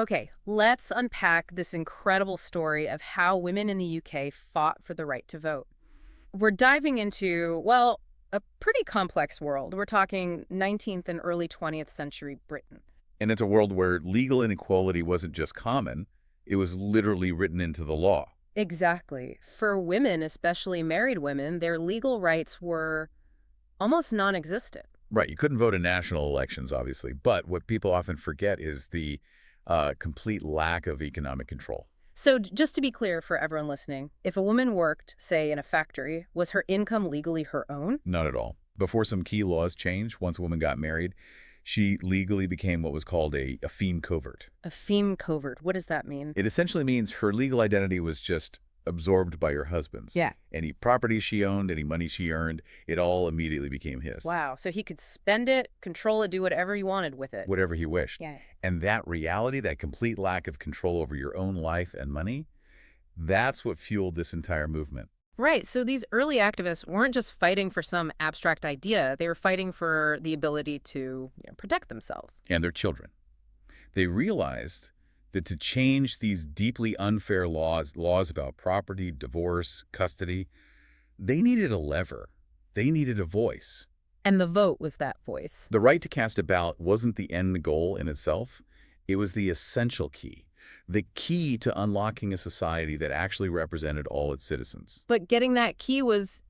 Okay, let's unpack this incredible story of how women in the UK fought for the right to vote. We're diving into, well, a pretty complex world. We're talking 19th and early 20th century Britain. And it's a world where legal inequality wasn't just common, it was literally written into the law. Exactly. For women, especially married women, their legal rights were almost non-existent. Right, you couldn't vote in national elections, obviously, but what people often forget is the complete lack of economic control. So just to be clear for everyone listening, if a woman worked, say, in a factory, was her income legally her own? Not at all. Before some key laws changed, once a woman got married, she legally became what was called a feme covert. A feme covert, what does that mean? It essentially means her legal identity was just absorbed by her husband's. Yeah. Any property she owned, any money she earned, it all immediately became his. Wow, so he could spend it, control it, do whatever he wanted with it. Whatever he wished. Yeah. And that reality, that complete lack of control over your own life and money, that's what fueled this entire movement. Right, so these early activists weren't just fighting for some abstract idea. They were fighting for the ability to protect themselves. And their children. They realized that to change these deeply unfair laws about property, divorce, custody, they needed a lever. They needed a voice. And the vote was that voice. The right to cast a ballot wasn't the end goal in itself. It was the essential key. The key to unlocking a society that actually represented all its citizens. But getting that key was,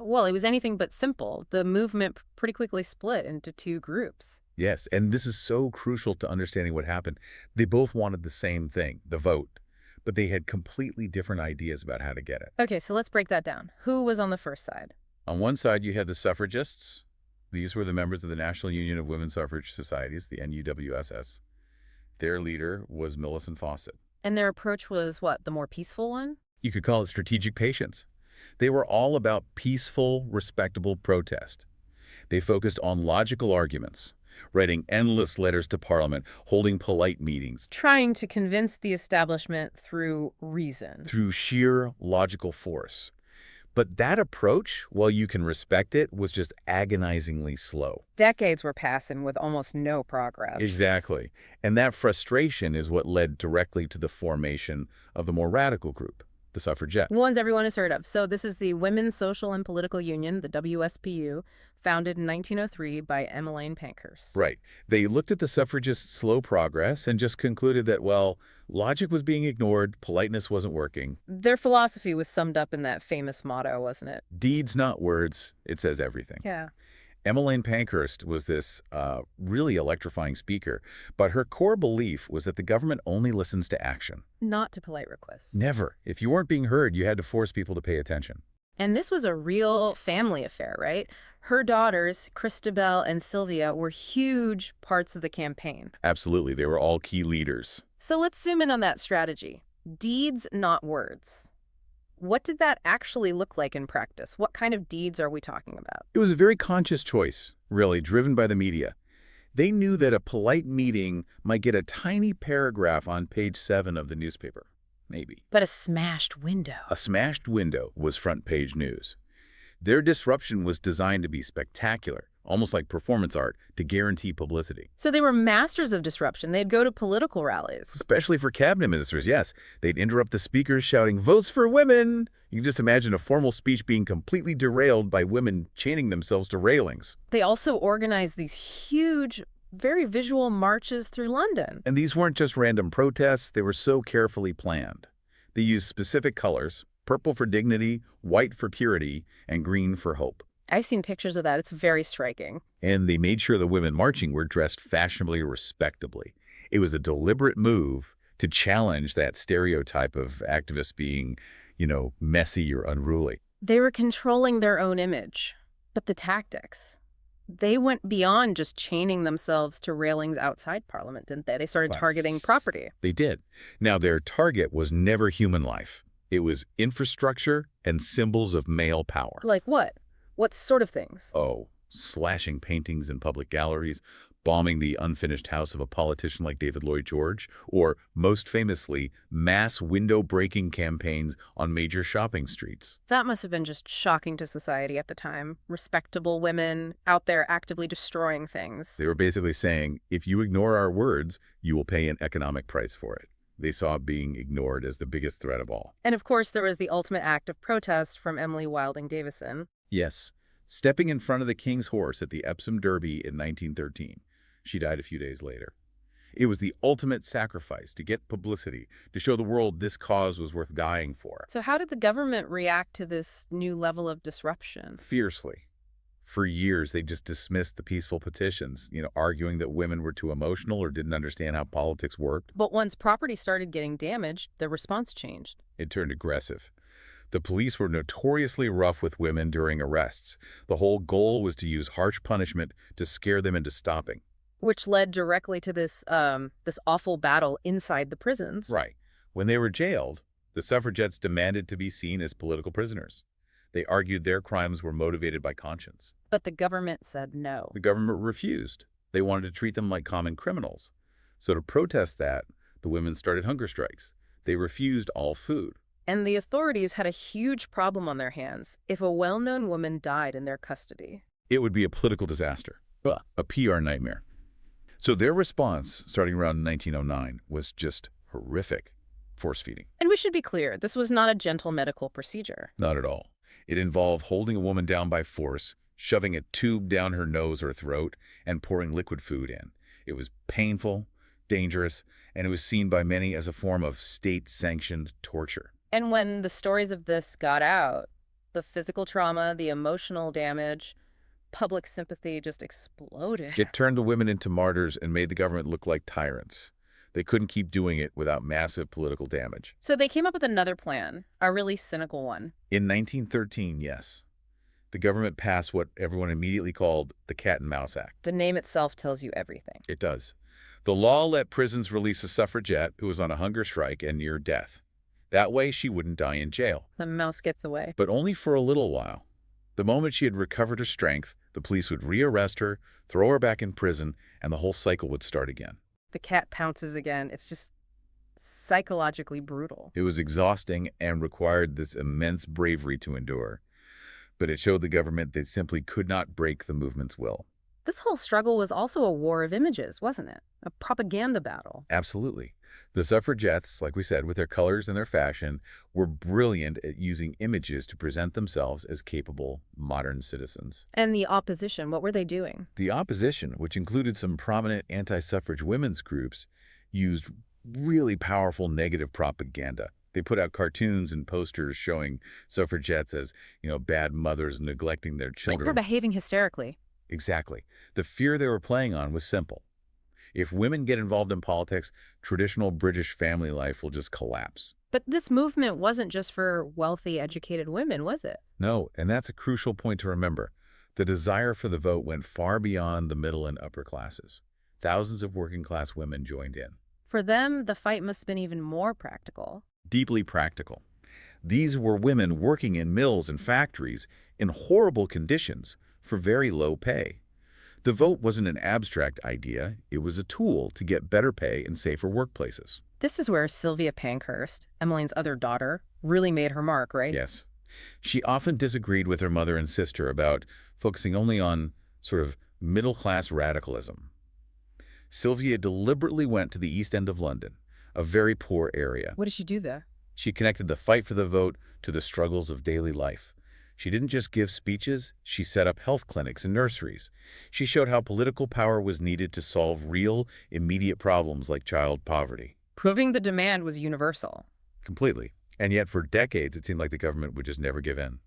well, it was anything but simple. The movement pretty quickly split into two groups. Yes, and this is so crucial to understanding what happened. They both wanted the same thing, the vote, but they had completely different ideas about how to get it. Okay, so let's break that down. Who was on the first side? On one side, you had the suffragists. These were the members of the National Union of Women's Suffrage Societies, the NUWSS. Their leader was Millicent Fawcett. And their approach was what, the more peaceful one? You could call it strategic patience. They were all about peaceful, respectable protest. They focused on logical arguments, writing endless letters to Parliament, holding polite meetings. Trying to convince the establishment through reason. Through sheer logical force. But that approach, while you can respect it, was just agonizingly slow. Decades were passing with almost no progress. Exactly. And that frustration is what led directly to the formation of the more radical group, the Suffragettes. Ones everyone has heard of. So this is the Women's Social and Political Union, the WSPU, founded in 1903 by Emmeline Pankhurst. Right. They looked at the suffragists' slow progress and just concluded that, well, logic was being ignored, politeness wasn't working. Their philosophy was summed up in that famous motto, wasn't it? Deeds, not words. It says everything. Yeah. Emmeline Pankhurst was this really electrifying speaker, but her core belief was that the government only listens to action. Not to polite requests. Never. If you weren't being heard, you had to force people to pay attention. And this was a real family affair, right? Her daughters, Christabel and Sylvia, were huge parts of the campaign. Absolutely. They were all key leaders. So let's zoom in on that strategy. Deeds, not words. What did that actually look like in practice? What kind of deeds are we talking about? It was a very conscious choice, really, driven by the media. They knew that a polite meeting might get a tiny paragraph on page 7 of the newspaper. Maybe. But a smashed window. A smashed window was front page news. Their disruption was designed to be spectacular, almost like performance art, to guarantee publicity. So they were masters of disruption. They'd go to political rallies. Especially for cabinet ministers, yes. They'd interrupt the speakers shouting, "Votes for women!" You can just imagine a formal speech being completely derailed by women chaining themselves to railings. They also organized these huge, very visual marches through London. And these weren't just random protests. They were so carefully planned. They used specific colors, purple for dignity, white for purity, and green for hope. I've seen pictures of that. It's very striking. And they made sure the women marching were dressed fashionably respectably. It was a deliberate move to challenge that stereotype of activists being, messy or unruly. They were controlling their own image. But the tactics, they went beyond just chaining themselves to railings outside Parliament, didn't they? They started targeting property. They did. Now, their target was never human life. It was infrastructure and symbols of male power. Like what? What sort of things? Oh, slashing paintings in public galleries, bombing the unfinished house of a politician like David Lloyd George, or, most famously, mass window-breaking campaigns on major shopping streets. That must have been just shocking to society at the time. Respectable women out there actively destroying things. They were basically saying, if you ignore our words, you will pay an economic price for it. They saw being ignored as the biggest threat of all. And of course, there was the ultimate act of protest from Emily Wilding Davison. Yes, stepping in front of the king's horse at the Epsom Derby in 1913. She died a few days later. It was the ultimate sacrifice to get publicity, to show the world this cause was worth dying for. So how did the government react to this new level of disruption? Fiercely. For years, they just dismissed the peaceful petitions, arguing that women were too emotional or didn't understand how politics worked. But once property started getting damaged, the response changed. It turned aggressive. The police were notoriously rough with women during arrests. The whole goal was to use harsh punishment to scare them into stopping. Which led directly to this awful battle inside the prisons. Right. When they were jailed, the suffragettes demanded to be seen as political prisoners. They argued their crimes were motivated by conscience. But the government said no. The government refused. They wanted to treat them like common criminals. So to protest that, the women started hunger strikes. They refused all food. And the authorities had a huge problem on their hands if a well-known woman died in their custody. It would be a political disaster, a PR nightmare. So their response, starting around 1909, was just horrific. Force feeding. And we should be clear, this was not a gentle medical procedure. Not at all. It involved holding a woman down by force, shoving a tube down her nose or throat, and pouring liquid food in. It was painful, dangerous, and it was seen by many as a form of state-sanctioned torture. And when the stories of this got out, the physical trauma, the emotional damage, public sympathy just exploded. It turned the women into martyrs and made the government look like tyrants. They couldn't keep doing it without massive political damage. So they came up with another plan, a really cynical one. In 1913, yes, the government passed what everyone immediately called the Cat and Mouse Act. The name itself tells you everything. It does. The law let prisons release a suffragette who was on a hunger strike and near death. That way, she wouldn't die in jail. The mouse gets away. But only for a little while. The moment she had recovered her strength, the police would rearrest her, throw her back in prison, and the whole cycle would start again. The cat pounces again. It's just psychologically brutal. It was exhausting and required this immense bravery to endure. But it showed the government they simply could not break the movement's will. This whole struggle was also a war of images, wasn't it? A propaganda battle. Absolutely. The suffragettes, like we said, with their colors and their fashion, were brilliant at using images to present themselves as capable, modern citizens. And the opposition, what were they doing? The opposition, which included some prominent anti-suffrage women's groups, used really powerful negative propaganda. They put out cartoons and posters showing suffragettes as, bad mothers neglecting their children. Like they're behaving hysterically. Exactly. The fear they were playing on was simple. If women get involved in politics, traditional British family life will just collapse. But this movement wasn't just for wealthy, educated women, was it? No, and that's a crucial point to remember. The desire for the vote went far beyond the middle and upper classes. Thousands of working-class women joined in. For them, the fight must have been even more practical. Deeply practical. These were women working in mills and factories in horrible conditions for very low pay. The vote wasn't an abstract idea. It was a tool to get better pay and safer workplaces. This is where Sylvia Pankhurst, Emmeline's other daughter, really made her mark, right? Yes. She often disagreed with her mother and sister about focusing only on sort of middle-class radicalism. Sylvia deliberately went to the East End of London, a very poor area. What did she do there? She connected the fight for the vote to the struggles of daily life. She didn't just give speeches, she set up health clinics and nurseries. She showed how political power was needed to solve real, immediate problems like child poverty. Proving the demand was universal. Completely. And yet for decades, it seemed like the government would just never give in.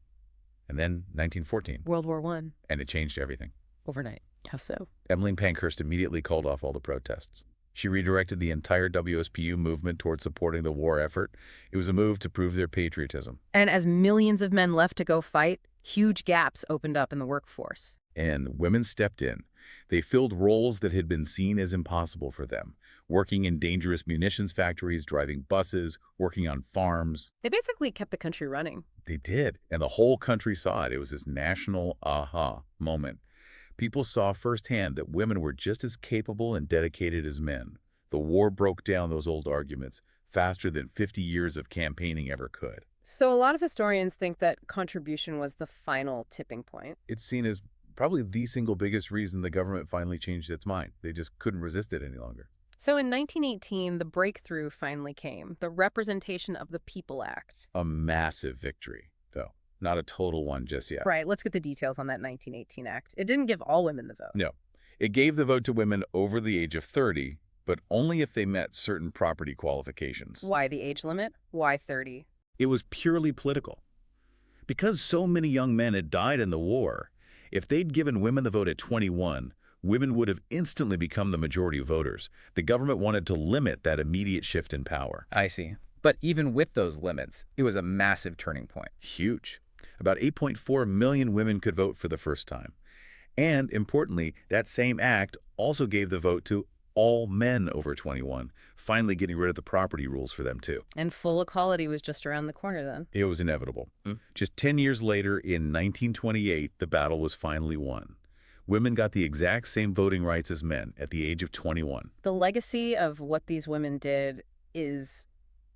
And then 1914. World War I. And it changed everything. Overnight. How so? Emmeline Pankhurst immediately called off all the protests. She redirected the entire WSPU movement toward supporting the war effort. It was a move to prove their patriotism. And as millions of men left to go fight, huge gaps opened up in the workforce. And women stepped in. They filled roles that had been seen as impossible for them, working in dangerous munitions factories, driving buses, working on farms. They basically kept the country running. They did, and the whole country saw it. It was this national aha moment. People saw firsthand that women were just as capable and dedicated as men. The war broke down those old arguments faster than 50 years of campaigning ever could. So a lot of historians think that contribution was the final tipping point. It's seen as probably the single biggest reason the government finally changed its mind. They just couldn't resist it any longer. So in 1918, the breakthrough finally came, the Representation of the People Act. A massive victory, though. Not a total one just yet. Right, let's get the details on that 1918 act. It didn't give all women the vote. No. It gave the vote to women over the age of 30, but only if they met certain property qualifications. Why the age limit? Why 30? It was purely political. Because so many young men had died in the war, if they'd given women the vote at 21, women would have instantly become the majority of voters. The government wanted to limit that immediate shift in power. I see. But even with those limits, it was a massive turning point. Huge. About 8.4 million women could vote for the first time. And, importantly, that same act also gave the vote to all men over 21, finally getting rid of the property rules for them, too. And full equality was just around the corner then. It was inevitable. Just 10 years later, in 1928, the battle was finally won. Women got the exact same voting rights as men at the age of 21. The legacy of what these women did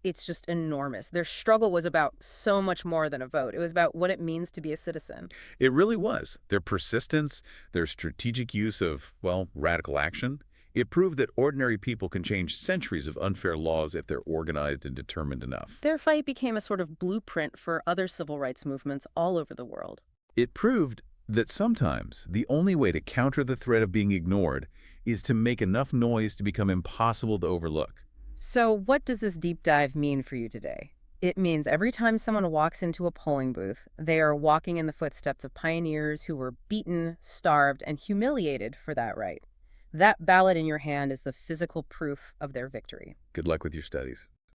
it's just enormous. Their struggle was about so much more than a vote. It was about what it means to be a citizen. It really was. Their persistence, their strategic use of, well, radical action, it proved that ordinary people can change centuries of unfair laws if they're organized and determined enough. Their fight became a sort of blueprint for other civil rights movements all over the world. It proved that sometimes the only way to counter the threat of being ignored is to make enough noise to become impossible to overlook. So what does this deep dive mean for you today? It means every time someone walks into a polling booth, they are walking in the footsteps of pioneers who were beaten, starved, and humiliated for that right. That ballot in your hand is the physical proof of their victory. Good luck with your studies.